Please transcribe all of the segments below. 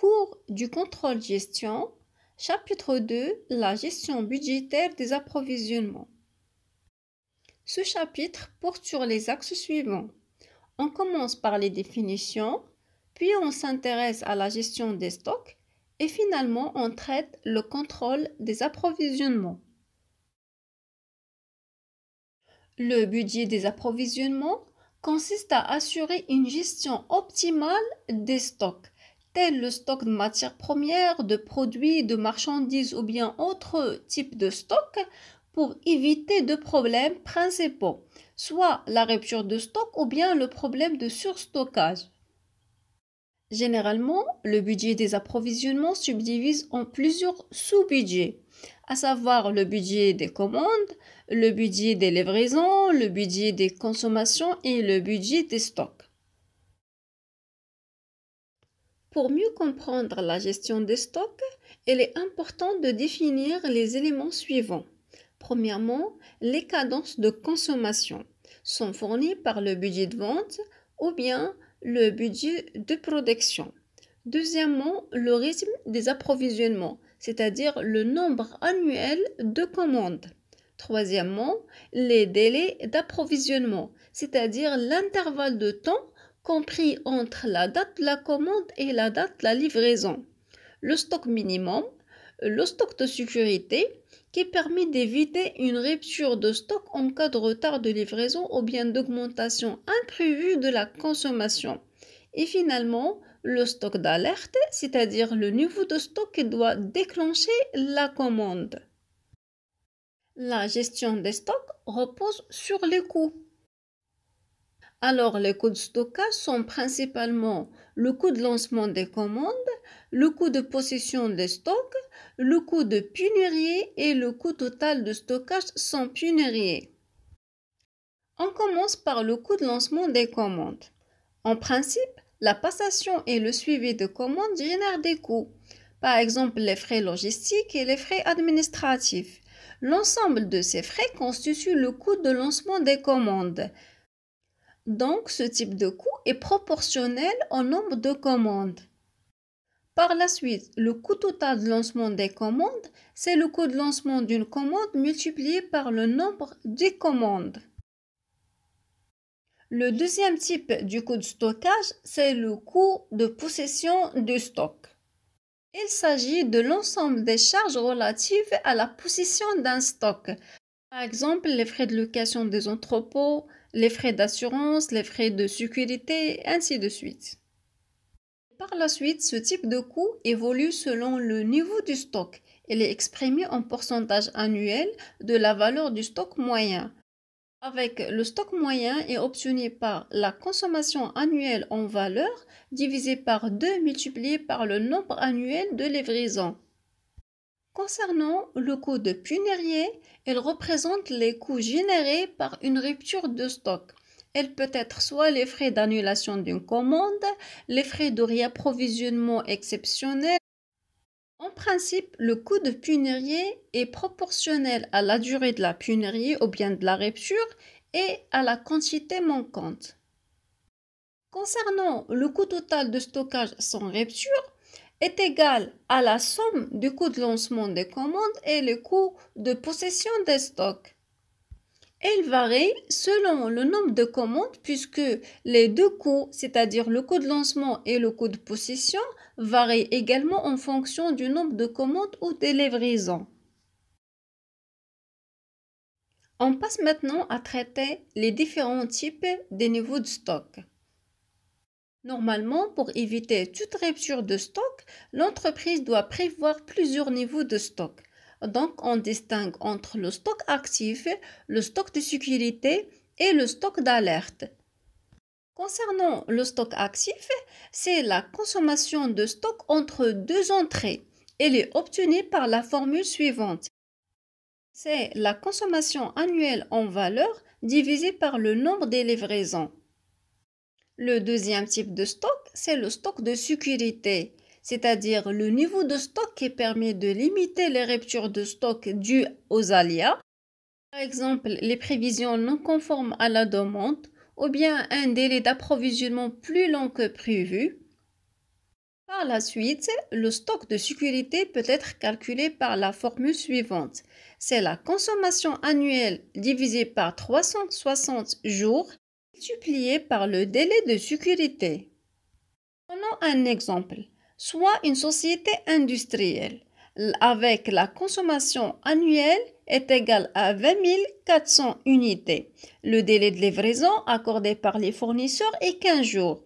Cours du contrôle-gestion, chapitre 2, la gestion budgétaire des approvisionnements. Ce chapitre porte sur les axes suivants. On commence par les définitions, puis on s'intéresse à la gestion des stocks et finalement on traite le contrôle des approvisionnements. Le budget des approvisionnements consiste à assurer une gestion optimale des stocks, tels le stock de matières premières, de produits, de marchandises ou bien autres types de stocks, pour éviter deux problèmes principaux, soit la rupture de stock ou bien le problème de surstockage. Généralement, le budget des approvisionnements subdivise en plusieurs sous-budgets, à savoir le budget des commandes, le budget des livraisons, le budget des consommations et le budget des stocks. Pour mieux comprendre la gestion des stocks, il est important de définir les éléments suivants. Premièrement, les cadences de consommation sont fournies par le budget de vente ou bien le budget de production. Deuxièmement, le rythme des approvisionnements, c'est-à-dire le nombre annuel de commandes. Troisièmement, les délais d'approvisionnement, c'est-à-dire l'intervalle de temps compris entre la date de la commande et la date de la livraison. Le stock minimum, le stock de sécurité qui permet d'éviter une rupture de stock en cas de retard de livraison ou bien d'augmentation imprévue de la consommation. Et finalement, le stock d'alerte, c'est-à-dire le niveau de stock qui doit déclencher la commande. La gestion des stocks repose sur les coûts. Alors, les coûts de stockage sont principalement le coût de lancement des commandes, le coût de possession des stocks, le coût de pénurie et le coût total de stockage sans pénurie. On commence par le coût de lancement des commandes. En principe, la passation et le suivi de commandes génèrent des coûts, par exemple les frais logistiques et les frais administratifs. L'ensemble de ces frais constitue le coût de lancement des commandes. Donc, ce type de coût est proportionnel au nombre de commandes. Par la suite, le coût total de lancement des commandes, c'est le coût de lancement d'une commande multiplié par le nombre des commandes. Le deuxième type du coût de stockage, c'est le coût de possession du stock. Il s'agit de l'ensemble des charges relatives à la possession d'un stock. Par exemple, les frais de location des entrepôts, les frais d'assurance, les frais de sécurité, ainsi de suite. Par la suite, ce type de coût évolue selon le niveau du stock. Il est exprimé en pourcentage annuel de la valeur du stock moyen. Avec le stock moyen est obtenu par la consommation annuelle en valeur divisé par 2 multiplié par le nombre annuel de livraisons. Concernant le coût de pénurie, il représente les coûts générés par une rupture de stock. Elle peut être soit les frais d'annulation d'une commande, les frais de réapprovisionnement exceptionnels. En principe, le coût de pénurie est proportionnel à la durée de la pénurie ou bien de la rupture et à la quantité manquante. Concernant le coût total de stockage sans rupture, est égal à la somme du coût de lancement des commandes et le coût de possession des stocks. Elle varie selon le nombre de commandes puisque les deux coûts, c'est-à-dire le coût de lancement et le coût de possession, varient également en fonction du nombre de commandes ou de livraisons. On passe maintenant à traiter les différents types de niveaux de stock. Normalement, pour éviter toute rupture de stock, l'entreprise doit prévoir plusieurs niveaux de stock. Donc, on distingue entre le stock actif, le stock de sécurité et le stock d'alerte. Concernant le stock actif, c'est la consommation de stock entre deux entrées. Elle est obtenue par la formule suivante. C'est la consommation annuelle en valeur divisée par le nombre des livraisons. Le deuxième type de stock, c'est le stock de sécurité, c'est-à-dire le niveau de stock qui permet de limiter les ruptures de stock dues aux aléas, par exemple les prévisions non conformes à la demande ou bien un délai d'approvisionnement plus long que prévu. Par la suite, le stock de sécurité peut être calculé par la formule suivante. C'est la consommation annuelle divisée par 360 jours multipliée par le délai de sécurité. Prenons un exemple. Soit une société industrielle avec la consommation annuelle est égale à 20 400 unités. Le délai de livraison accordé par les fournisseurs est 15 jours.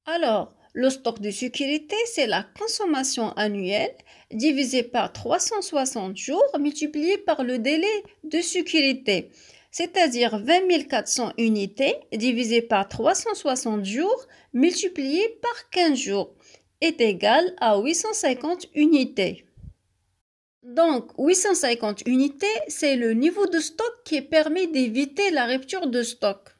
Alors, le stock de sécurité, c'est la consommation annuelle divisée par 360 jours multiplié par le délai de sécurité, c'est-à-dire 20 400 unités divisé par 360 jours multiplié par 15 jours est égal à 850 unités. Donc, 850 unités, c'est le niveau de stock qui permet d'éviter la rupture de stock.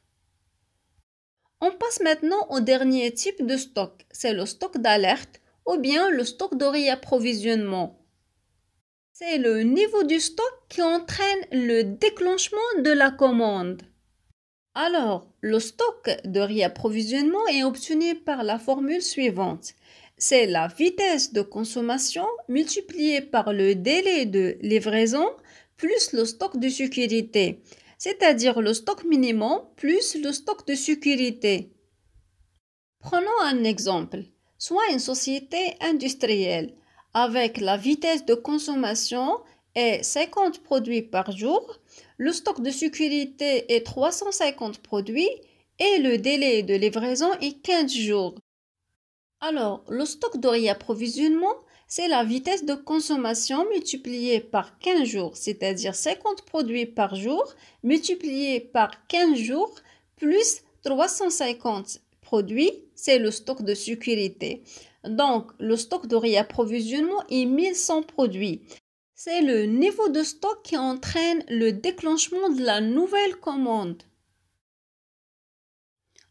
On passe maintenant au dernier type de stock, c'est le stock d'alerte ou bien le stock de réapprovisionnement. C'est le niveau du stock qui entraîne le déclenchement de la commande. Alors, le stock de réapprovisionnement est obtenu par la formule suivante. C'est la vitesse de consommation multipliée par le délai de livraison plus le stock de sécurité, c'est-à-dire le stock minimum plus le stock de sécurité. Prenons un exemple, soit une société industrielle avec la vitesse de consommation est 50 produits par jour, le stock de sécurité est 350 produits et le délai de livraison est 15 jours. Alors, le stock de réapprovisionnement, c'est la vitesse de consommation multipliée par 15 jours, c'est-à-dire 50 produits par jour multiplié par 15 jours plus 350 produits, c'est le stock de sécurité. Donc, le stock de réapprovisionnement est 1100 produits. C'est le niveau de stock qui entraîne le déclenchement de la nouvelle commande.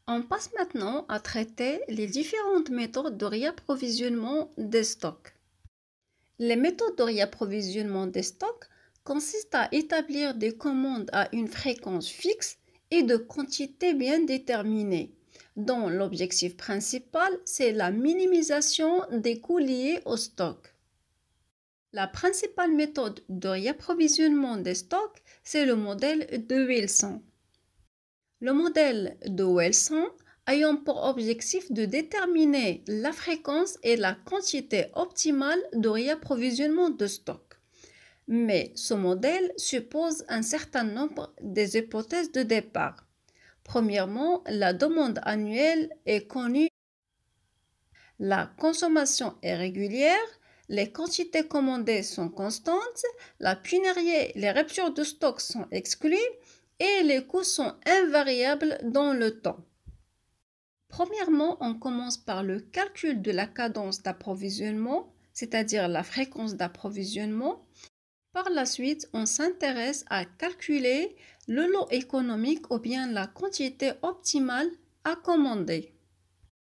On passe maintenant à traiter les différentes méthodes de réapprovisionnement des stocks. Les méthodes de réapprovisionnement des stocks consistent à établir des commandes à une fréquence fixe et de quantité bien déterminée, dont l'objectif principal, c'est la minimisation des coûts liés au stock. La principale méthode de réapprovisionnement des stocks, c'est le modèle de Wilson. Le modèle de Wilson ayant pour objectif de déterminer la fréquence et la quantité optimale de réapprovisionnement de stock. Mais ce modèle suppose un certain nombre des hypothèses de départ. Premièrement, la demande annuelle est connue, la consommation est régulière, les quantités commandées sont constantes, la pénurie, les ruptures de stock sont exclues et les coûts sont invariables dans le temps. Premièrement, on commence par le calcul de la cadence d'approvisionnement, c'est-à-dire la fréquence d'approvisionnement. Par la suite, on s'intéresse à calculer le lot économique ou bien la quantité optimale à commander.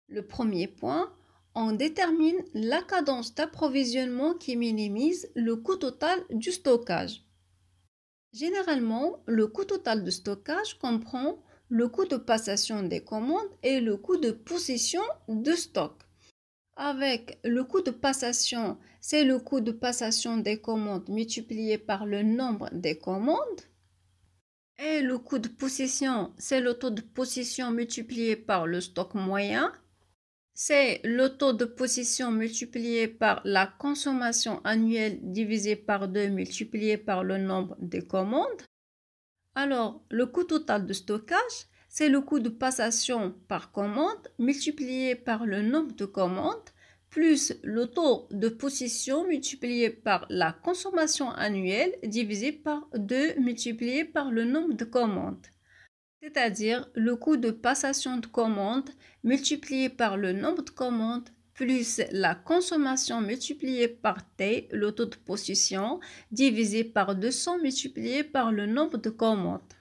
Le premier point, on détermine la cadence d'approvisionnement qui minimise le coût total du stockage. Généralement, le coût total de stockage comprend le coût de passation des commandes et le coût de possession de stock. Avec le coût de passation, c'est le coût de passation des commandes multiplié par le nombre des commandes. Et le coût de possession, c'est le taux de possession multiplié par le stock moyen. C'est le taux de possession multiplié par la consommation annuelle divisé par 2 multiplié par le nombre de commandes. Alors, le coût total de stockage, c'est le coût de passation par commande multiplié par le nombre de commandes plus le taux de possession multiplié par la consommation annuelle divisé par 2 multiplié par le nombre de commandes. C'est-à-dire le coût de passation de commande multiplié par le nombre de commandes plus la consommation multipliée par T, le taux de possession, divisé par 200 multiplié par le nombre de commandes.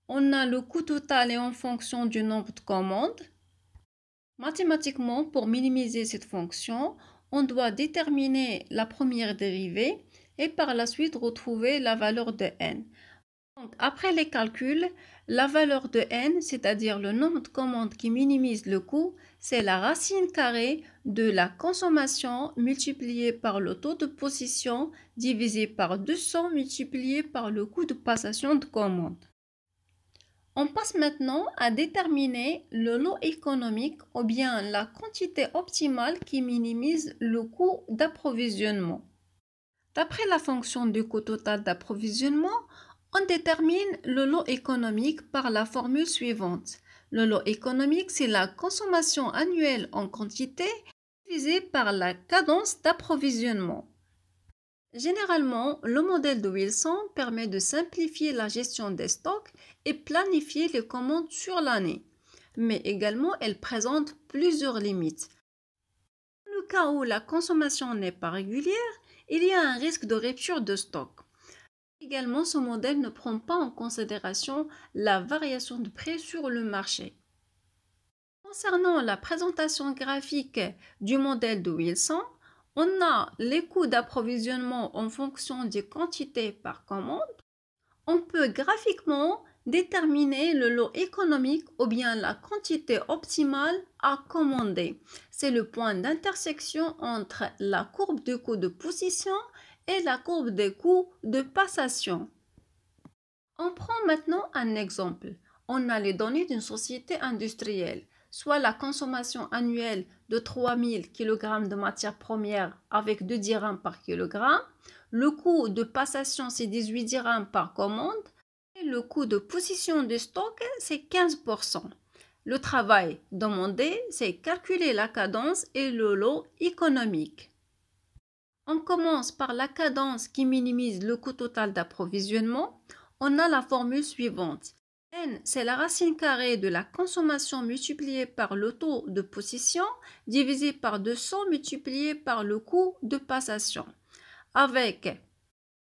On a le coût total et en fonction du nombre de commandes. Mathématiquement, pour minimiser cette fonction, on doit déterminer la première dérivée et par la suite retrouver la valeur de n. Donc, après les calculs, la valeur de n, c'est-à-dire le nombre de commandes qui minimise le coût, c'est la racine carrée de la consommation multipliée par le taux de possession divisé par 200 multiplié par le coût de passation de commande. On passe maintenant à déterminer le lot économique ou bien la quantité optimale qui minimise le coût d'approvisionnement. D'après la fonction du coût total d'approvisionnement, on détermine le lot économique par la formule suivante. Le lot économique, c'est la consommation annuelle en quantité divisée par la cadence d'approvisionnement. Généralement, le modèle de Wilson permet de simplifier la gestion des stocks et planifier les commandes sur l'année. Mais également, elle présente plusieurs limites. Dans le cas où la consommation n'est pas régulière, il y a un risque de rupture de stock. Également, ce modèle ne prend pas en considération la variation de prix sur le marché. Concernant la présentation graphique du modèle de Wilson, on a les coûts d'approvisionnement en fonction des quantités par commande. On peut graphiquement déterminer le lot économique ou bien la quantité optimale à commander. C'est le point d'intersection entre la courbe de coût de possession et la courbe des coûts de passation. On prend maintenant un exemple. On a les données d'une société industrielle, soit la consommation annuelle de 3000 kg de matières premières avec 2 dirhams par kilogramme, le coût de passation c'est 18 dirhams par commande et le coût de possession du stock c'est 15%. Le travail demandé c'est calculer la cadence et le lot économique. On commence par la cadence qui minimise le coût total d'approvisionnement. On a la formule suivante. N, c'est la racine carrée de la consommation multipliée par le taux de possession divisé par 200 multiplié par le coût de passation. Avec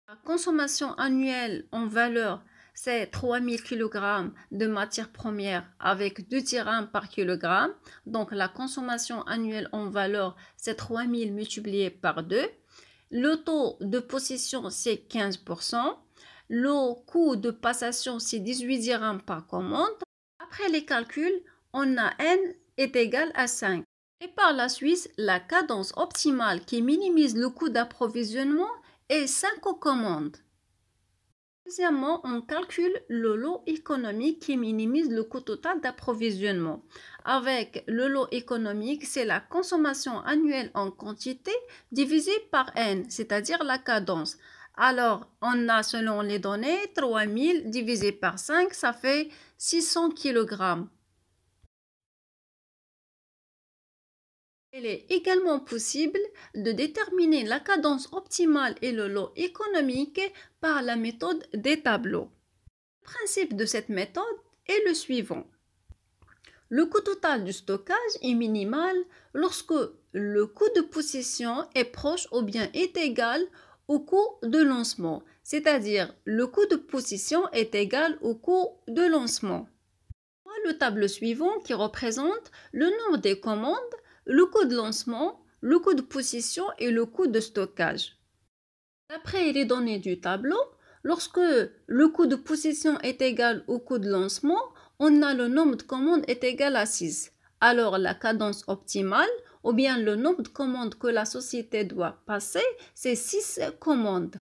la consommation annuelle en valeur, c'est 3000 kg de matières premières avec 2 dirhams par kilogramme. Donc la consommation annuelle en valeur, c'est 3000 multiplié par 2. Le taux de possession, c'est 15%. Le coût de passation, c'est 18 dirhams par commande. Après les calculs, on a n est égal à 5. Et par la suite, la cadence optimale qui minimise le coût d'approvisionnement est 5 commandes. Deuxièmement, on calcule le lot économique qui minimise le coût total d'approvisionnement. Avec le lot économique, c'est la consommation annuelle en quantité divisée par n, c'est-à-dire la cadence. Alors, on a selon les données, 3000 divisé par 5, ça fait 600 kg. Il est également possible de déterminer la cadence optimale et le lot économique par la méthode des tableaux. Le principe de cette méthode est le suivant. Le coût total du stockage est minimal lorsque le coût de possession est proche ou bien est égal au coût de lancement, c'est-à-dire le coût de possession est égal au coût de lancement. Le tableau suivant qui représente le nombre des commandes, le coût de lancement, le coût de possession et le coût de stockage. D'après les données du tableau, lorsque le coût de possession est égal au coût de lancement, on a le nombre de commandes est égal à 6. Alors la cadence optimale, ou bien le nombre de commandes que la société doit passer, c'est 6 commandes.